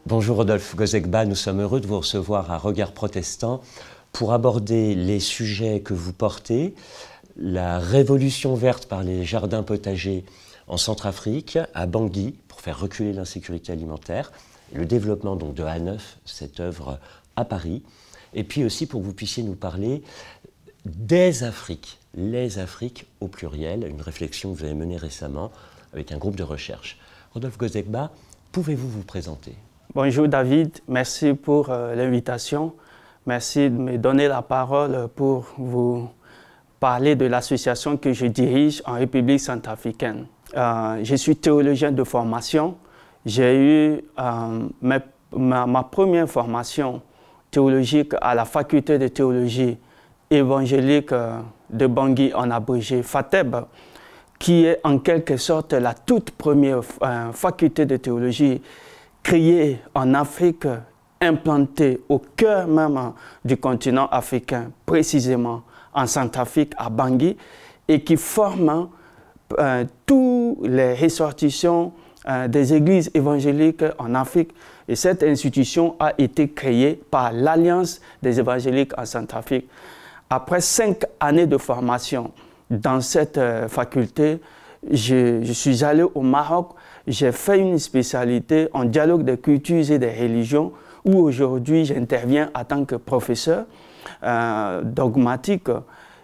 Bonjour Rodolphe Gozekba, nous sommes heureux de vous recevoir à Regard Protestant pour aborder les sujets que vous portez, la révolution verte par les jardins potagers en Centrafrique, à Bangui, pour faire reculer l'insécurité alimentaire, et le développement donc de A9, cette œuvre à Paris, et puis aussi pour que vous puissiez nous parler des Afriques, les Afriques au pluriel, une réflexion que vous avez menée récemment avec un groupe de recherche. Rodolphe Gozekba, pouvez-vous vous présenter ? Bonjour David, merci pour l'invitation. Merci de me donner la parole pour vous parler de l'association que je dirige en République centrafricaine. Je suis théologien de formation. J'ai eu ma première formation théologique à la faculté de théologie évangélique de Bangui, en abrégé FATEB, qui est en quelque sorte la toute première faculté de théologie créée en Afrique, implantée au cœur même du continent africain, précisément en Centrafrique, à Bangui, et qui forme tous les ressortissants des églises évangéliques en Afrique. Et cette institution a été créée par l'Alliance des évangéliques en Centrafrique. Après 5 années de formation dans cette faculté, je suis allé au Maroc. J'ai fait une spécialité en dialogue des cultures et des religions, où aujourd'hui j'interviens en tant que professeur dogmatique.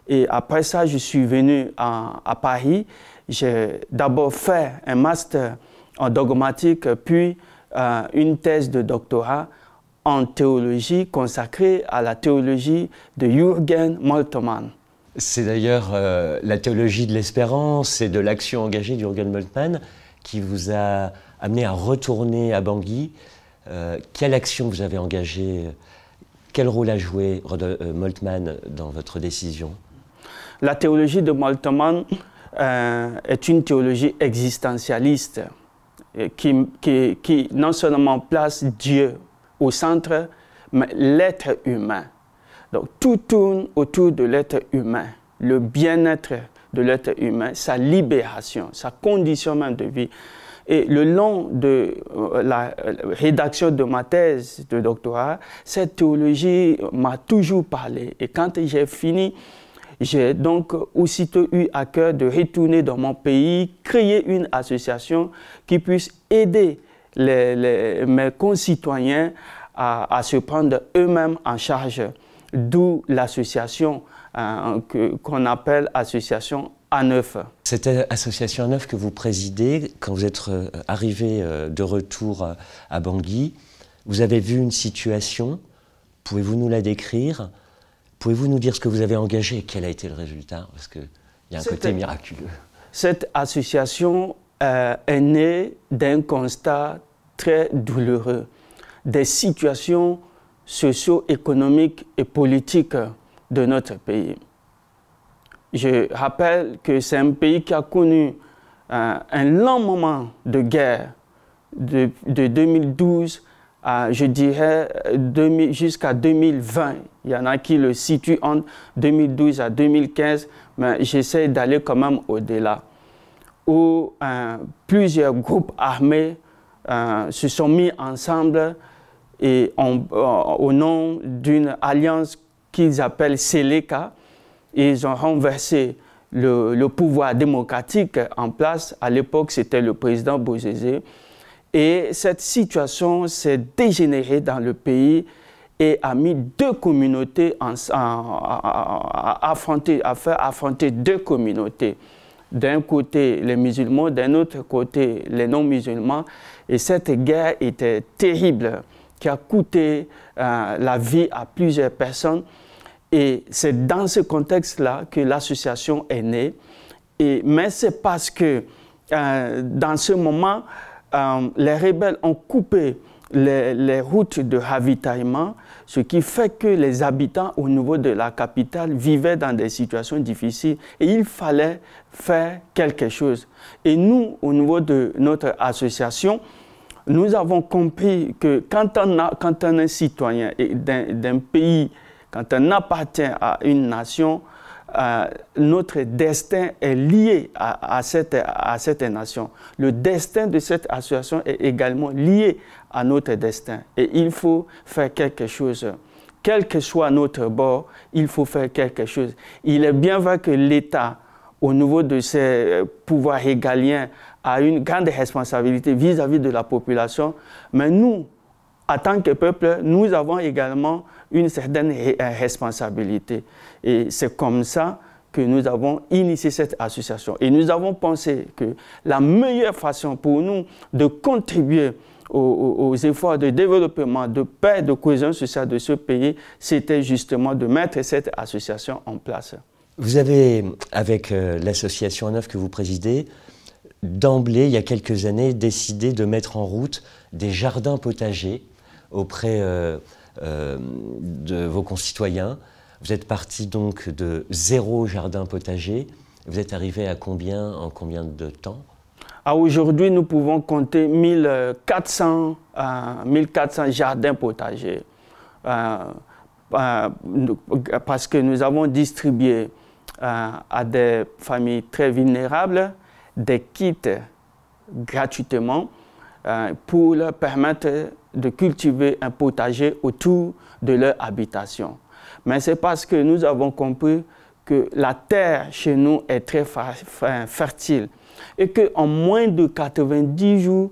Et après ça, je suis venu à Paris. J'ai d'abord fait un master en dogmatique, puis une thèse de doctorat en théologie consacrée à la théologie de Jürgen Moltmann. C'est d'ailleurs la théologie de l'espérance et de l'action engagée de Jürgen Moltmann qui vous a amené à retourner à Bangui. Quelle action vous avez engagée? Quel rôle a joué Moltmann dans votre décision? La théologie de Moltmann est une théologie existentialiste qui non seulement place Dieu au centre, mais l'être humain. Donc tout tourne autour de l'être humain, le bien-être de l'être humain, sa libération, sa condition même de vie. Et le long de la rédaction de ma thèse de doctorat, cette théologie m'a toujours parlé. Et quand j'ai fini, j'ai donc aussitôt eu à cœur de retourner dans mon pays, créer une association qui puisse aider mes concitoyens à se prendre eux-mêmes en charge. D'où l'association qu'on appelle Association A9. Cette association A9 que vous présidez, quand vous êtes arrivé de retour à Bangui, vous avez vu une situation, pouvez-vous nous la décrire? Pouvez-vous nous dire ce que vous avez engagé et quel a été le résultat? Parce qu'il y a un côté miraculeux. Cette association est née d'un constat très douloureux, des situations socio-économiques et politiques de notre pays. Je rappelle que c'est un pays qui a connu un long moment de guerre de 2012 à, je dirais, jusqu'à 2020. Il y en a qui le situent entre 2012 à 2015, mais j'essaie d'aller quand même au-delà, où plusieurs groupes armés se sont mis ensemble et au nom d'une alliance qu'ils appellent Seleka, ils ont renversé le pouvoir démocratique en place. À l'époque, c'était le président Bozizé. Et cette situation s'est dégénérée dans le pays et a mis deux communautés à faire affronter deux communautés. D'un côté, les musulmans, d'un autre côté, les non-musulmans. Et cette guerre était terrible, qui a coûté la vie à plusieurs personnes. Et c'est dans ce contexte-là que l'association est née. Mais c'est parce que dans ce moment, les rebelles ont coupé les routes de ravitaillement, ce qui fait que les habitants au niveau de la capitale vivaient dans des situations difficiles et il fallait faire quelque chose. Et nous, au niveau de notre association, nous avons compris que quand on est citoyen d'un pays, quand on appartient à une nation, notre destin est lié à cette nation. Le destin de cette association est également lié à notre destin. Et il faut faire quelque chose. Quel que soit notre bord, il faut faire quelque chose. Il est bien vrai que l'État, au niveau de ses pouvoirs régaliens, a une grande responsabilité vis-à-vis de la population, mais nous, en tant que peuple, nous avons également une certaine responsabilité. Et c'est comme ça que nous avons initié cette association. Et nous avons pensé que la meilleure façon pour nous de contribuer aux efforts de développement, de paix, de cohésion sociale de ce pays, c'était justement de mettre cette association en place. Vous avez, avec l'association A9 que vous présidez, d'emblée, il y a quelques années, décidé de mettre en route des jardins potagers auprès de vos concitoyens. Vous êtes parti donc de 0 jardin potager. Vous êtes arrivé à combien en combien de temps? Aujourd'hui, nous pouvons compter 1400 jardins potagers parce que nous avons distribué à des familles très vulnérables des kits gratuitement pour leur permettre de cultiver un potager autour de leur habitation. Mais c'est parce que nous avons compris que la terre chez nous est très fertile et qu'en moins de 90 jours,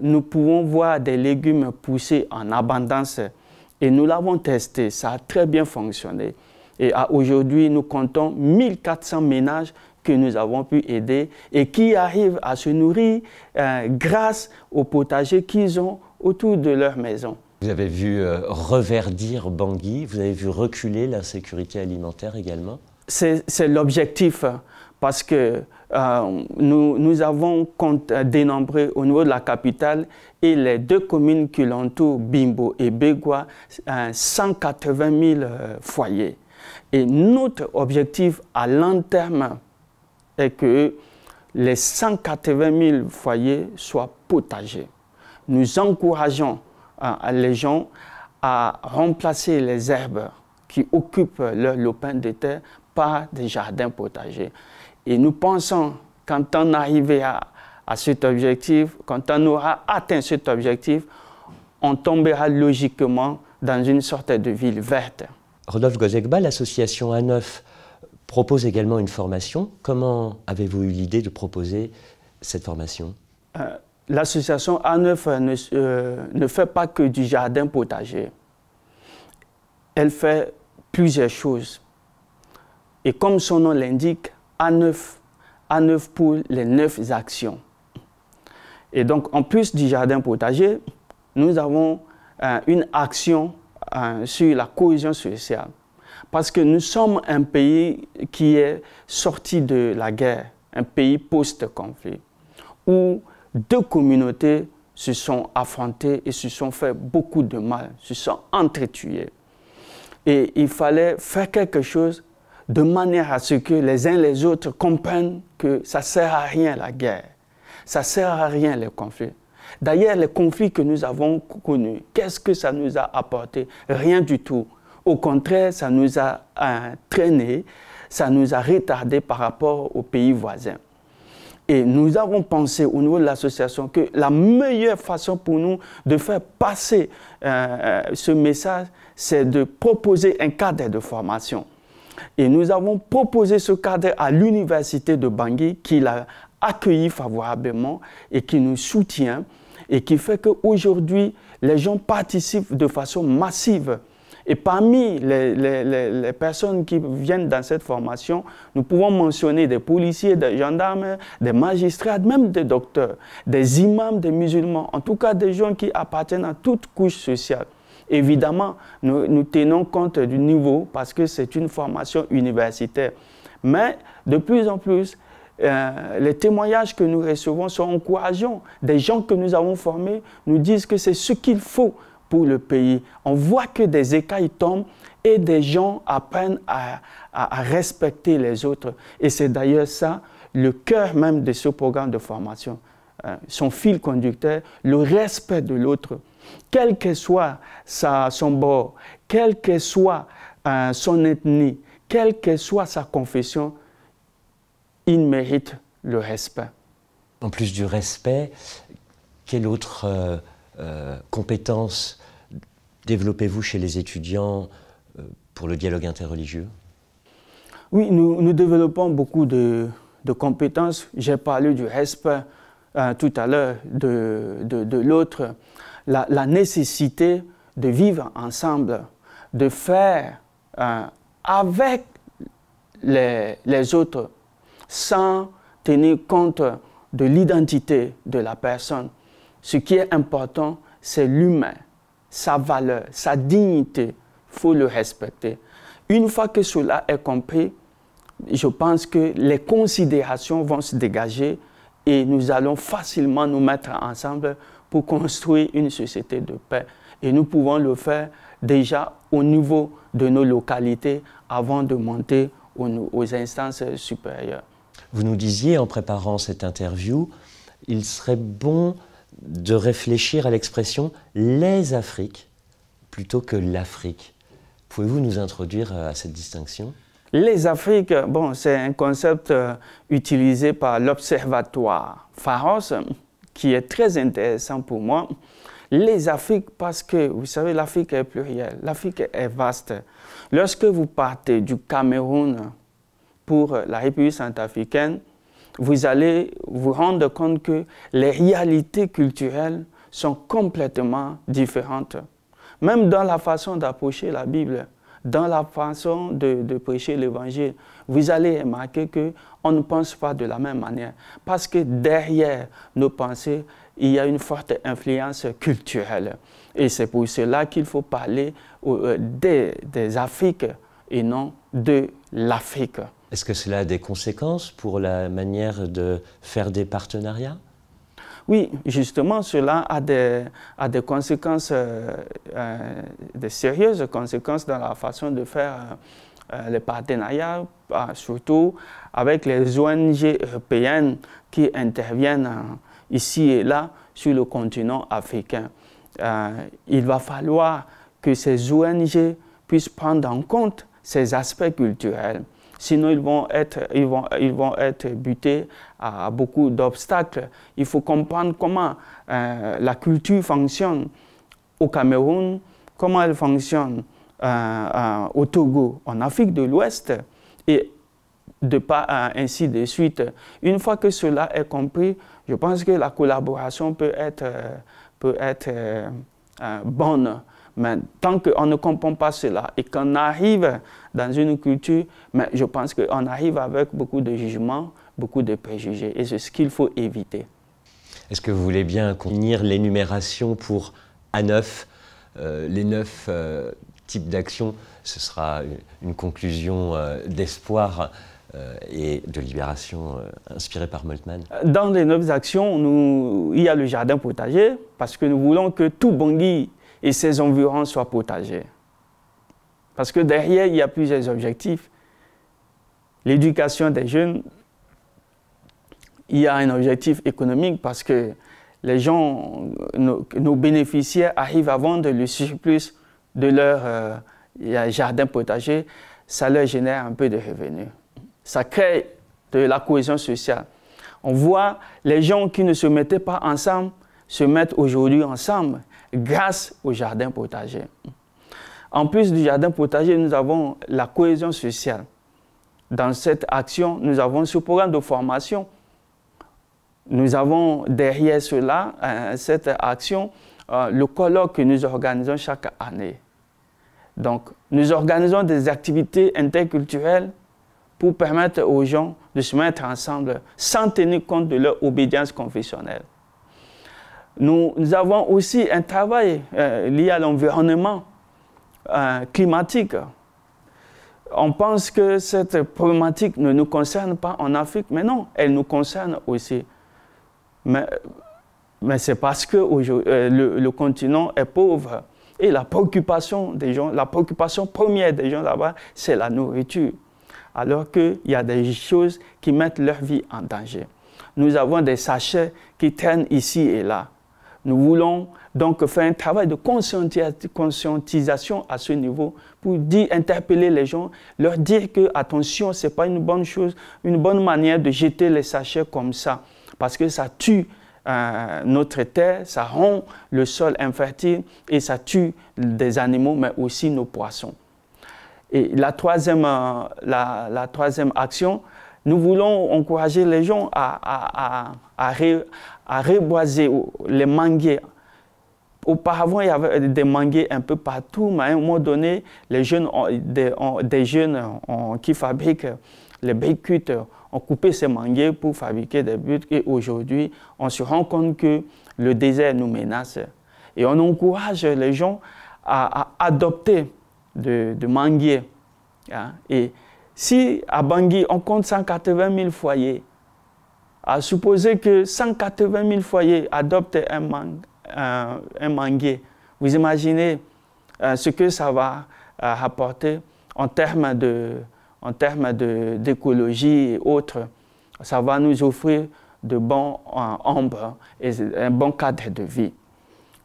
nous pouvons voir des légumes pousser en abondance. Et nous l'avons testé, ça a très bien fonctionné. Et aujourd'hui, nous comptons 1400 ménages que nous avons pu aider et qui arrivent à se nourrir grâce au potager qu'ils ont autour de leur maison. Vous avez vu reverdir Bangui, vous avez vu reculer l'insécurité alimentaire également? C'est l'objectif, parce que nous avons dénombré au niveau de la capitale et les 2 communes qui l'entourent, Bimbo et Begwa, 180 000 foyers. Et notre objectif à long terme est que les 180 000 foyers soient potagers. Nous encourageons les gens à remplacer les herbes qui occupent leur lopin de terre par des jardins potagers. Et nous pensons, quand on arrivera à cet objectif, quand on aura atteint cet objectif, on tombera logiquement dans une sorte de ville verte. Rodolphe Gozekba, l'association A9 propose également une formation. Comment avez-vous eu l'idée de proposer cette formation? L'association A9 ne fait pas que du jardin potager. Elle fait plusieurs choses. Et comme son nom l'indique, A9 pour les 9 actions. Et donc, en plus du jardin potager, nous avons une action sur la cohésion sociale. Parce que nous sommes un pays qui est sorti de la guerre, un pays post-conflit, où 2 communautés se sont affrontées et se sont fait beaucoup de mal, se sont entretuées. Et il fallait faire quelque chose de manière à ce que les uns les autres comprennent que ça ne sert à rien la guerre, ça ne sert à rien les conflits. D'ailleurs, les conflits que nous avons connus, qu'est-ce que ça nous a apporté? Rien du tout. Au contraire, ça nous a traînés, ça nous a retardés par rapport aux pays voisins. Et nous avons pensé au niveau de l'association que la meilleure façon pour nous de faire passer ce message, c'est de proposer un cadre de formation. Et nous avons proposé ce cadre à l'université de Bangui, qui l'a accueilli favorablement et qui nous soutient et qui fait qu'aujourd'hui, les gens participent de façon massive. Et parmi les personnes qui viennent dans cette formation, nous pouvons mentionner des policiers, des gendarmes, des magistrats, même des docteurs, des imams, des musulmans, en tout cas des gens qui appartiennent à toute couche sociale. Évidemment, nous tenons compte du niveau parce que c'est une formation universitaire. Mais de plus en plus, les témoignages que nous recevons sont encourageants. Des gens que nous avons formés nous disent que c'est ce qu'il faut pour le pays. On voit que des écailles tombent et des gens apprennent à respecter les autres. Et c'est d'ailleurs ça, le cœur même de ce programme de formation. Son fil conducteur, le respect de l'autre. Quel que soit son bord, quelle que soit son ethnie, quelle que soit sa confession, il mérite le respect. En plus du respect, quelle autre compétence développez-vous chez les étudiants pour le dialogue interreligieux? Oui, nous développons beaucoup de compétences. J'ai parlé du respect tout à l'heure de l'autre, la nécessité de vivre ensemble, de faire avec les autres sans tenir compte de l'identité de la personne. Ce qui est important, c'est l'humain, sa valeur, sa dignité. Il faut le respecter. Une fois que cela est compris, je pense que les considérations vont se dégager et nous allons facilement nous mettre ensemble pour construire une société de paix. Et nous pouvons le faire déjà au niveau de nos localités avant de monter aux instances supérieures. Vous nous disiez en préparant cette interview, il serait bon de réfléchir à l'expression « les Afriques » plutôt que « l'Afrique ». Pouvez-vous nous introduire à cette distinction? Les Afriques, bon, c'est un concept utilisé par l'Observatoire Pharos, qui est très intéressant pour moi. Les Afriques, parce que, vous savez, l'Afrique est plurielle, l'Afrique est vaste. Lorsque vous partez du Cameroun pour la République centrafricaine, vous allez vous rendre compte que les réalités culturelles sont complètement différentes. Même dans la façon d'approcher la Bible, dans la façon de prêcher l'Évangile, vous allez remarquer qu'on ne pense pas de la même manière. Parce que derrière nos pensées, il y a une forte influence culturelle. Et c'est pour cela qu'il faut parler des Afriques et non de l'Afrique. Est-ce que cela a des conséquences pour la manière de faire des partenariats? Oui, justement, cela a des conséquences, de sérieuses conséquences dans la façon de faire les partenariats, surtout avec les ONG européennes qui interviennent ici et là sur le continent africain. Il va falloir que ces ONG puissent prendre en compte ces aspects culturels. Sinon, ils vont être butés à beaucoup d'obstacles. Il faut comprendre comment la culture fonctionne au Cameroun, comment elle fonctionne au Togo, en Afrique de l'Ouest, et ainsi de suite. Une fois que cela est compris, je pense que la collaboration peut être bonne. Mais tant qu'on ne comprend pas cela et qu'on arrive dans une culture, mais je pense qu'on arrive avec beaucoup de jugements, beaucoup de préjugés. Et c'est ce qu'il faut éviter. Est-ce que vous voulez bien finir l'énumération pour A9, les 9 types d'actions? Ce sera une conclusion d'espoir et de libération inspirée par Moltmann. Dans les 9 actions, il y a le jardin potager, parce que nous voulons que tout Bangui et ses environs soient potagers. Parce que derrière, il y a plusieurs objectifs. L'éducation des jeunes, il y a un objectif économique parce que les gens, nos bénéficiaires arrivent à vendre le surplus de leur jardin potager, ça leur génère un peu de revenus. Ça crée de la cohésion sociale. On voit les gens qui ne se mettaient pas ensemble se mettent aujourd'hui ensemble grâce au jardin potager. En plus du jardin potager, nous avons la cohésion sociale. Dans cette action, nous avons ce programme de formation. Nous avons derrière cela, cette action, le colloque que nous organisons chaque année. Donc, nous organisons des activités interculturelles pour permettre aux gens de se mettre ensemble sans tenir compte de leur obédience confessionnelle. Nous avons aussi un travail lié à l'environnement climatique. On pense que cette problématique ne nous concerne pas en Afrique, mais non, elle nous concerne aussi. Mais c'est parce que le continent est pauvre et la préoccupation des gens, la préoccupation première des gens là-bas, c'est la nourriture. Alors qu'il y a des choses qui mettent leur vie en danger. Nous avons des sachets qui traînent ici et là. Nous voulons donc faire un travail de conscientisation à ce niveau pour interpeller les gens, leur dire que, attention, ce n'est pas une bonne chose, une bonne manière de jeter les sachets comme ça, parce que ça tue notre terre, ça rend le sol infertile et ça tue des animaux, mais aussi nos poissons. Et la troisième action, nous voulons encourager les gens à reboiser les manguiers. Auparavant, il y avait des manguiers un peu partout, mais à un moment donné, les jeunes, des jeunes qui fabriquent les briquettes ont coupé ces manguiers pour fabriquer des buts. Et aujourd'hui, on se rend compte que le désert nous menace. Et on encourage les gens à adopter de manguiers. Hein. Et si à Bangui, on compte 180 000 foyers, à supposer que 180 000 foyers adoptent un manguier, vous imaginez ce que ça va rapporter en termes d'écologie et autres. Ça va nous offrir de bons ombres et un bon cadre de vie.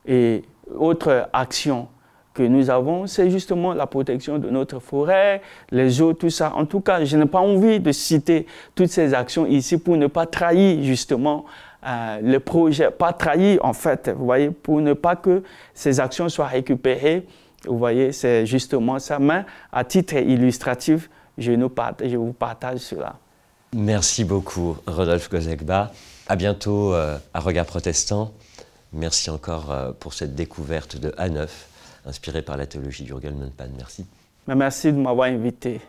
Et autre action que nous avons, c'est justement la protection de notre forêt, les eaux, tout ça. En tout cas, je n'ai pas envie de citer toutes ces actions ici pour ne pas trahir justement le projet, pas trahir en fait, vous voyez, pour ne pas que ces actions soient récupérées. Vous voyez, c'est justement ça. Mais à titre illustratif, je vous partage cela. Merci beaucoup, Rodolphe Gozekba. À bientôt à Regard Protestant. Merci encore pour cette découverte de A9, inspirée par la théologie d'Jürgen Moltmann. Merci. Merci de m'avoir invité.